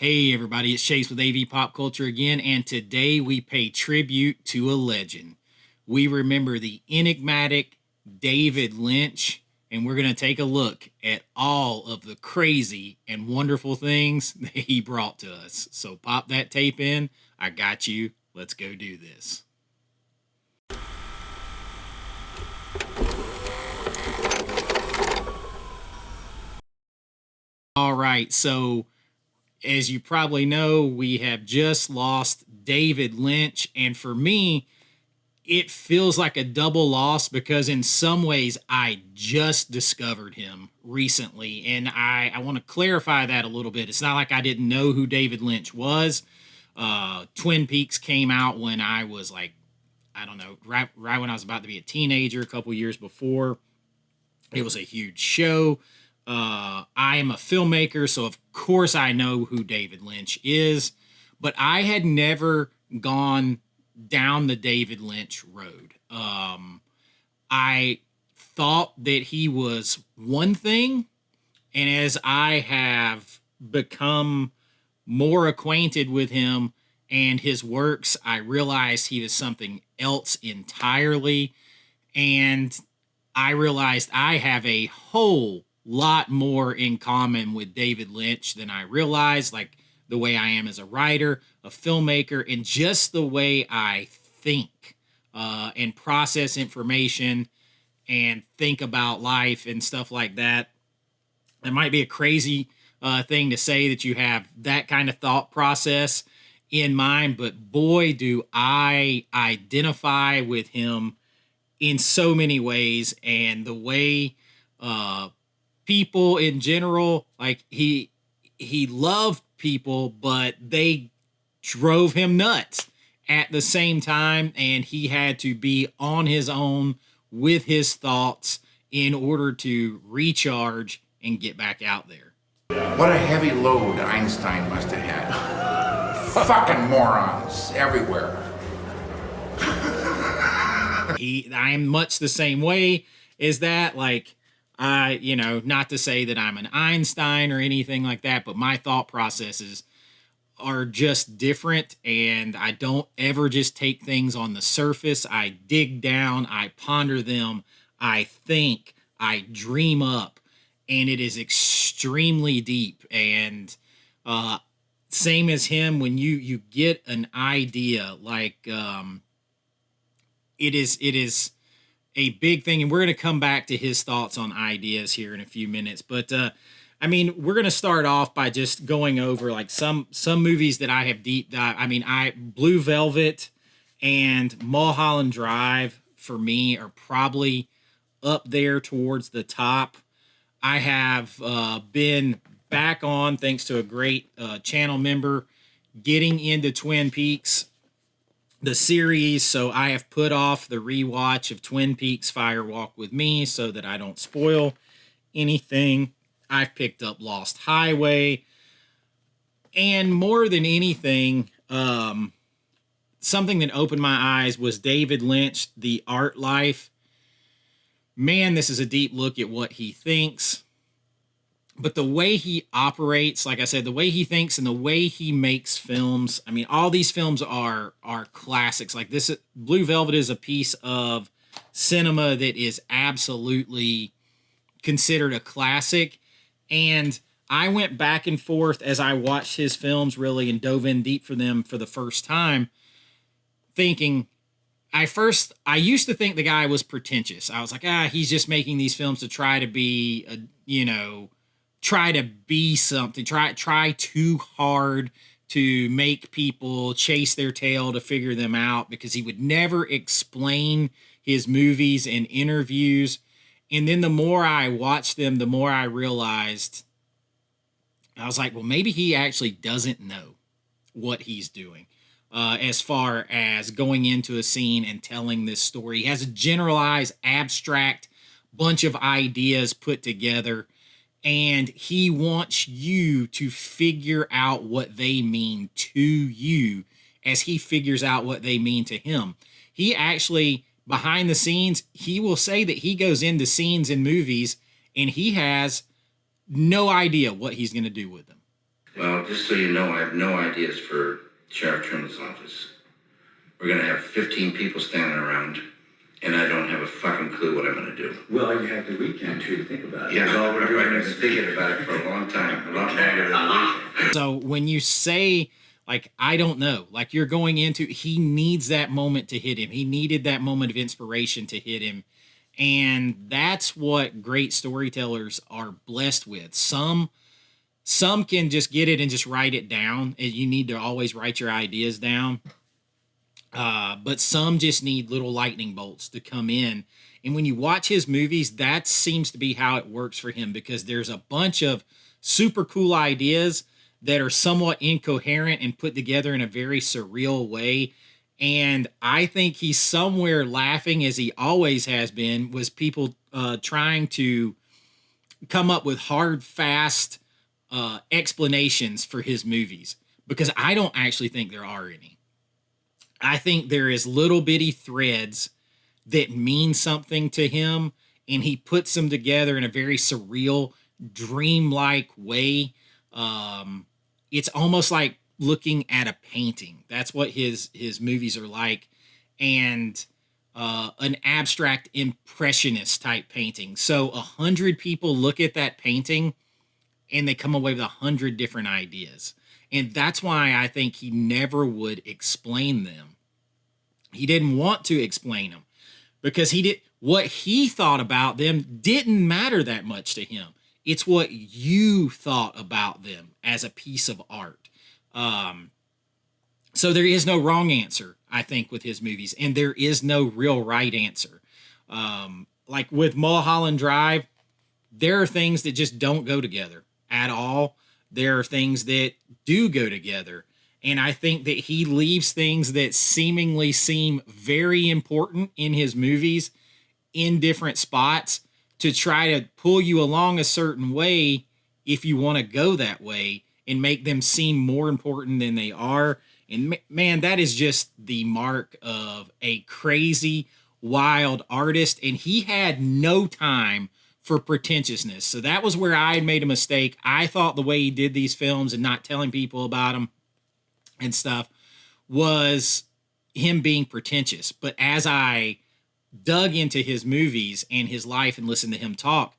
Hey everybody, it's Chase with AV Pop Culture again, and today we pay tribute to a legend. We remember the enigmatic David Lynch, and we're going to take a look at all of the crazy and wonderful things that he brought to us. So pop that tape in. I got you. Let's go do this. All right, so as you probably know, we have just lost David Lynch. And for me, it feels like a double loss because in some ways I just discovered him recently. And I want to clarify that a little bit. It's not like I didn't know who David Lynch was. Twin Peaks came out when I was like, I don't know, right when I was about to be a teenager, a couple years before. It was a huge show. I am a filmmaker, so of course I know who David Lynch is, but I had never gone down the David Lynch road. I thought that he was one thing, and as I have become more acquainted with him and his works, I realized he was something else entirely, and I realized I have a whole lot more in common with David Lynch than I realized, like the way I am as a writer, a filmmaker, and just the way I think and process information and think about life and stuff like that. It might be a crazy thing to say that you have that kind of thought process in mind, but boy, do I identify with him in so many ways. And the way people in general, like he loved people, but they drove him nuts at the same time, and he had to be on his own with his thoughts in order to recharge and get back out there. What a heavy load Einstein must have had. Fucking morons everywhere. I'm much the same way as that. Like, not to say that I'm an Einstein or anything like that, but my thought processes are just different, and I don't ever just take things on the surface. I dig down, I ponder them, I think, I dream up, and it is extremely deep. And same as him, when you get an idea, like it is a big thing, and we're going to come back to his thoughts on ideas here in a few minutes. But we're going to start off by just going over like some movies that I have deep dive. Blue Velvet and Mulholland Drive for me are probably up there towards the top. I have been back on, thanks to a great channel member, getting into Twin Peaks, the series, so I have put off the rewatch of Twin Peaks Fire Walk with Me so that I don't spoil anything. I've picked up Lost Highway, and more than anything, something that opened my eyes was David Lynch, The Art Life. Man, this is a deep look at what he thinks. But the way he operates, like I said, the way he thinks and the way he makes films, all these films are classics. Like this, Blue Velvet is a piece of cinema that is absolutely considered a classic. And I went back and forth as I watched his films really and dove in deep for them for the first time, thinking, I used to think the guy was pretentious. I was like, he's just making these films to try to be, try to be something, try too hard to make people chase their tail to figure them out, because he would never explain his movies in interviews. And then the more I watched them, the more I realized, I was like, well, maybe he actually doesn't know what he's doing as far as going into a scene and telling this story. He has a generalized, abstract bunch of ideas put together, and he wants you to figure out what they mean to you as he figures out what they mean to him. He actually, behind the scenes, he will say that he goes into scenes in movies and he has no idea what he's going to do with them. Well, just so you know, I have no ideas for Sheriff Trim's office. We're gonna have 15 people standing around, and I don't have a fucking clue what I'm gonna do. Well, you have the weekend to think about it. Yeah, That's all we're doing. I've been thinking about it for a long time, a lot longer than a weekend. So when you say, like, I don't know, like you're going into, he needs that moment to hit him. He needed that moment of inspiration to hit him. And that's what great storytellers are blessed with. Some can just get it and just write it down. And you need to always write your ideas down. But some just need little lightning bolts to come in. And when you watch his movies, that seems to be how it works for him, because there's a bunch of super cool ideas that are somewhat incoherent and put together in a very surreal way. And I think he's somewhere laughing, as he always has been, was people trying to come up with hard, fast explanations for his movies, because I don't actually think there are any. I think there is little bitty threads that mean something to him, and he puts them together in a very surreal, dreamlike way. It's almost like looking at a painting. That's what his movies are like, and an abstract impressionist type painting. So 100 people look at that painting and they come away with 100 different ideas. And that's why I think he never would explain them. He didn't want to explain them, because what he thought about them didn't matter that much to him. It's what you thought about them as a piece of art. So there is no wrong answer, I think, with his movies, and there is no real right answer. Like with Mulholland Drive, there are things that just don't go together at all. There are things that do go together. And I think that he leaves things that seemingly seem very important in his movies in different spots to try to pull you along a certain way if you want to go that way, and make them seem more important than they are. And man, that is just the mark of a crazy, wild artist. And he had no time for pretentiousness. So that was where I made a mistake. I thought the way he did these films and not telling people about them and stuff was him being pretentious. But as I dug into his movies and his life and listened to him talk,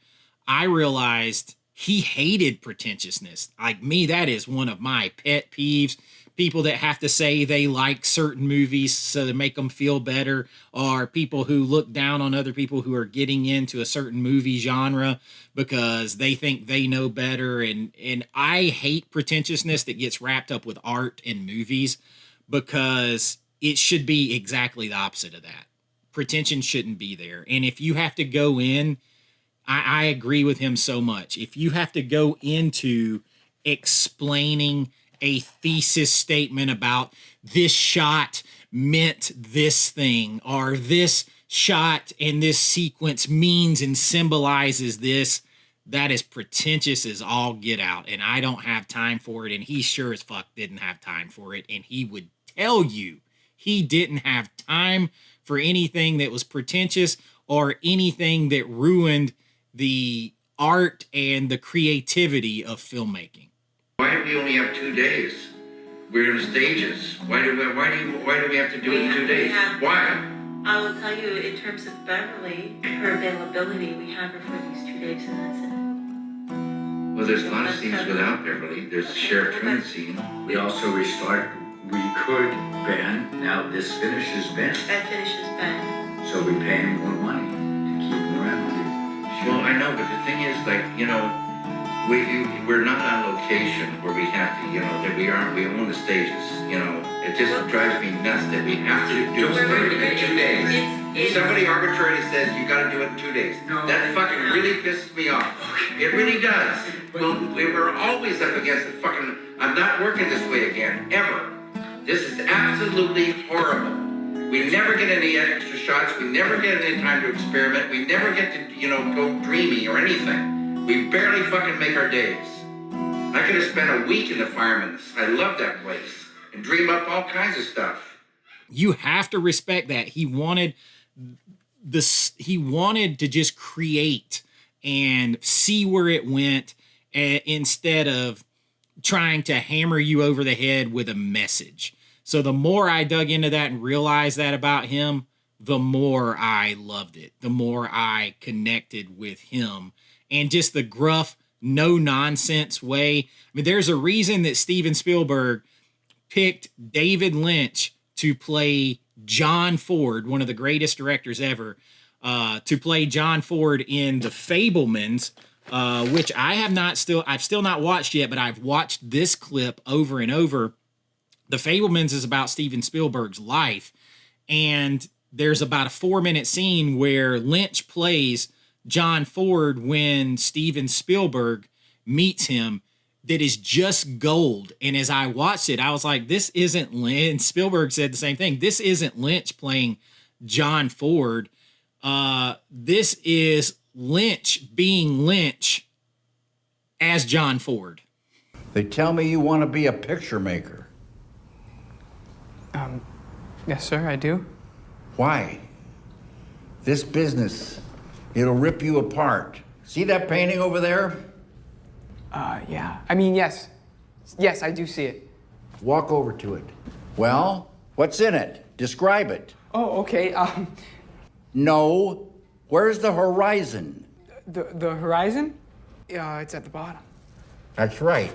I realized he hated pretentiousness. Like me, that is one of my pet peeves. People that have to say they like certain movies so to make them feel better, or people who look down on other people who are getting into a certain movie genre because they think they know better. And I hate pretentiousness that gets wrapped up with art and movies, because it should be exactly the opposite of that. Pretension shouldn't be there. And if you have to go in, I agree with him so much. If you have to go into explaining a thesis statement about this shot meant this thing, or this shot and this sequence means and symbolizes this, that is pretentious as all get out. And I don't have time for it. And he sure as fuck didn't have time for it. And he would tell you he didn't have time for anything that was pretentious or anything that ruined the art and the creativity of filmmaking. Why do we only have 2 days? We're in stages. Why do we have to do it in 2 days? Why? I will tell you, in terms of Beverly, her availability, we have her for these 2 days, and that's it. Well, there's a lot of scenes without Beverly. There's Sheriff Trim scene. We could Ben, now this finishes Ben. That finishes Ben. So we pay him more money to keep him around. Well, I know, but the thing is, like, you know, we're not on location where we have to, you know, that we own the stages, you know. It just drives me nuts that we have to do it in 2 days. Somebody arbitrarily says you gotta do it in 2 days. That fucking really pisses me off. It really does. Well, we're always up against the fucking, I'm not working this way again, ever. This is absolutely horrible. We never get any extra shots. We never get any time to experiment. We never get to, you know, go dreamy or anything. We barely fucking make our days. I could have spent a week in the Fireman's. I love that place. And dream up all kinds of stuff. You have to respect that. He wanted to just create and see where it went, instead of trying to hammer you over the head with a message. So the more I dug into that and realized that about him, the more I loved it, the more I connected with him, and just the gruff, no nonsense way. I mean, there's a reason that Steven Spielberg picked David Lynch to play John Ford, one of the greatest directors ever, to play John Ford in The Fabelmans, which I've still not watched yet, but I've watched this clip over and over. The Fabelmans is about Steven Spielberg's life, and there's about a 4-minute scene where Lynch plays John Ford when Steven Spielberg meets him that is just gold. And as I watched it, I was like, this isn't Lynch. And Spielberg said the same thing. This isn't Lynch playing John Ford. This is Lynch being Lynch as John Ford. They tell me you want to be a picture maker. Yes, sir, I do. Why? This business, it'll rip you apart. See that painting over there? Yeah. I mean, yes. Yes, I do see it. Walk over to it. Well, what's in it? Describe it. Oh, okay. No. Where's the horizon? The horizon? It's at the bottom. That's right.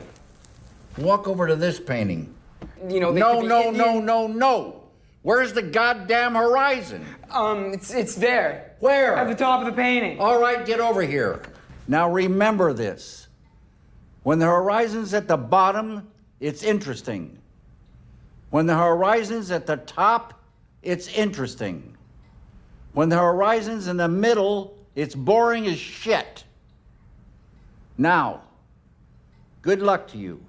Walk over to this painting. You know, they No, could be no, Indian- no, no, no. Where's the goddamn horizon? It's there. Where? At the top of the painting. All right, get over here. Now remember this. When the horizon's at the bottom, it's interesting. When the horizon's at the top, it's interesting. When the horizon's in the middle, it's boring as shit. Now, good luck to you.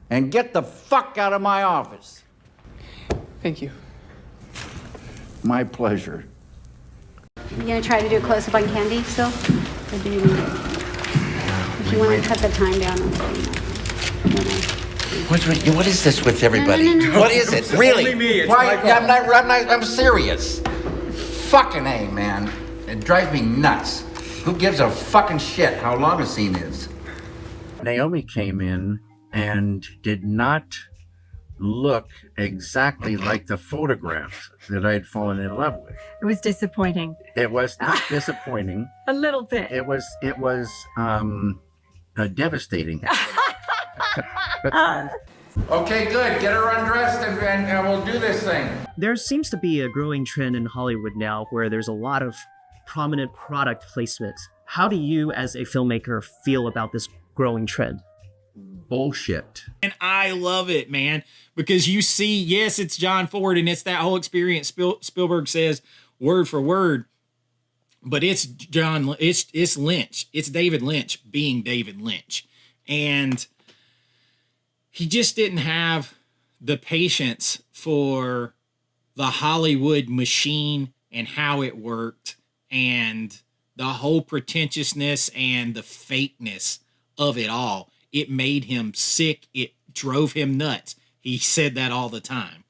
And get the fuck out of my office. Thank you. My pleasure. You gonna try to do a close-up on Candy still? Or do you need it? If you want to cut the time down, What is this with everybody? No. What is it? Really? only me. It's Why? my fault. I'm serious. Fucking A, man. It drives me nuts. Who gives a fucking shit how long a scene is? Naomi came in and did not look exactly like the photograph that I had fallen in love with. It was disappointing. It was not disappointing. A little bit. It was devastating. Okay, good. Get her undressed and we'll do this thing. There seems to be a growing trend in Hollywood now where there's a lot of prominent product placement. How do you, as a filmmaker, feel about this growing trend? Bullshit. And I love it, man, because you see, yes, it's John Ford and it's that whole experience Spielberg says word for word, but it's Lynch. It's David Lynch being David Lynch. And he just didn't have the patience for the Hollywood machine and how it worked and the whole pretentiousness and the fakeness of it all. It made him sick. It drove him nuts. He said that all the time.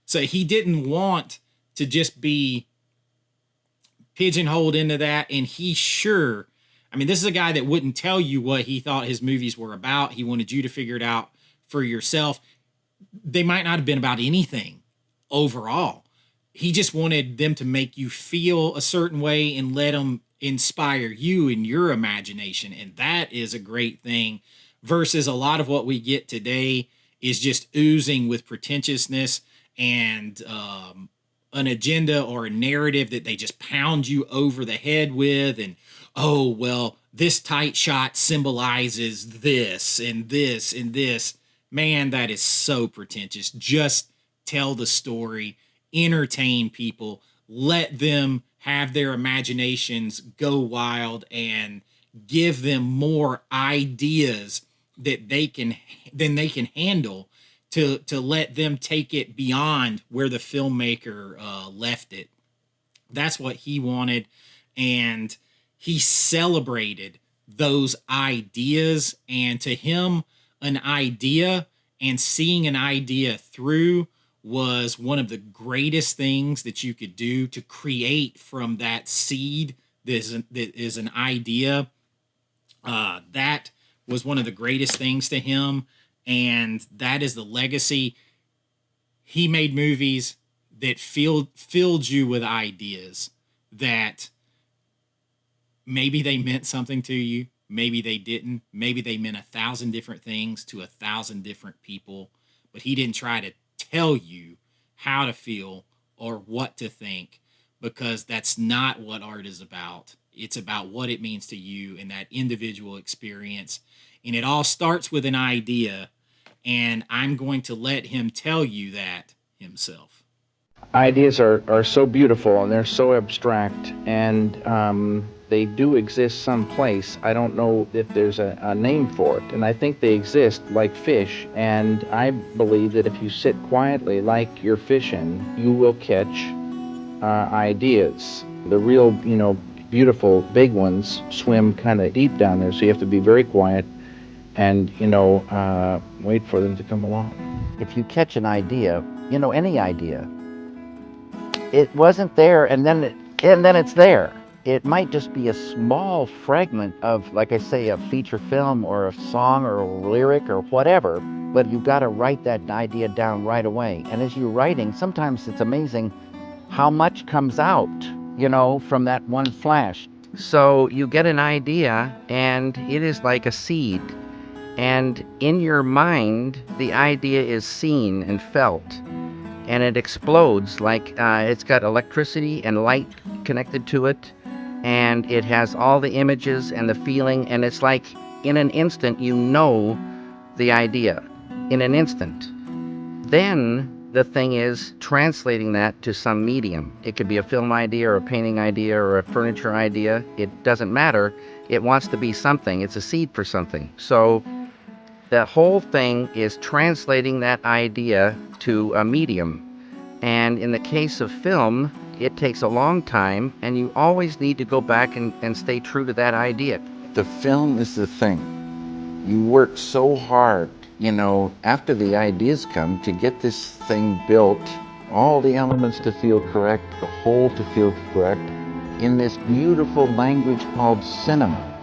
So he didn't want to just be pigeonholed into that. And this is a guy that wouldn't tell you what he thought his movies were about. He wanted you to figure it out for yourself. They might not have been about anything overall. He just wanted them to make you feel a certain way and let them inspire you in your imagination. And that is a great thing versus a lot of what we get today is just oozing with pretentiousness and an agenda or a narrative that they just pound you over the head with. And, oh, well, this tight shot symbolizes this and this and this. Man, that is so pretentious. Just tell the story, entertain people, let them have their imaginations go wild and give them more ideas that they can handle to let them take it beyond where the filmmaker left it. That's what he wanted. And he celebrated those ideas. And to him, an idea and seeing an idea through was one of the greatest things that you could do to create from that seed that is an idea. That was one of the greatest things to him, and that is the legacy. He made movies that filled you with ideas that maybe they meant something to you, maybe they didn't, maybe they meant 1,000 different things to 1,000 different people, but he didn't try to tell you how to feel or what to think, because that's not what art is about. It's about what it means to you and that individual experience. And it all starts with an idea, and I'm going to let him tell you that himself. Ideas are so beautiful and they're so abstract, and they do exist someplace. I don't know if there's a name for it, and I think they exist like fish, and I believe that if you sit quietly like you're fishing, you will catch ideas. The real, beautiful big ones swim kind of deep down there, so you have to be very quiet and, wait for them to come along. If you catch an idea, any idea, it wasn't there, and then it's there. It might just be a small fragment of, like I say, a feature film or a song or a lyric or whatever, but you've got to write that idea down right away. And as you're writing, sometimes it's amazing how much comes out, from that one flash. So you get an idea, and it is like a seed. And in your mind, the idea is seen and felt. And it explodes like it's got electricity and light connected to it. And it has all the images and the feeling. And it's like in an instant, the idea. In an instant. Then the thing is translating that to some medium. It could be a film idea or a painting idea or a furniture idea. It doesn't matter. It wants to be something. It's a seed for something. So the whole thing is translating that idea to a medium. And in the case of film, it takes a long time, and you always need to go back and stay true to that idea. The film is the thing. You work so hard, after the ideas come, to get this thing built, all the elements to feel correct, the whole to feel correct, in this beautiful language called cinema.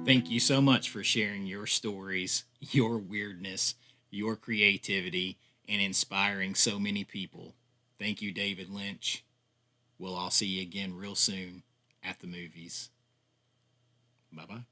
Thank you so much for sharing your stories, your weirdness, your creativity, and inspiring so many people. Thank you, David Lynch. We'll all see you again real soon at the movies. Bye-bye.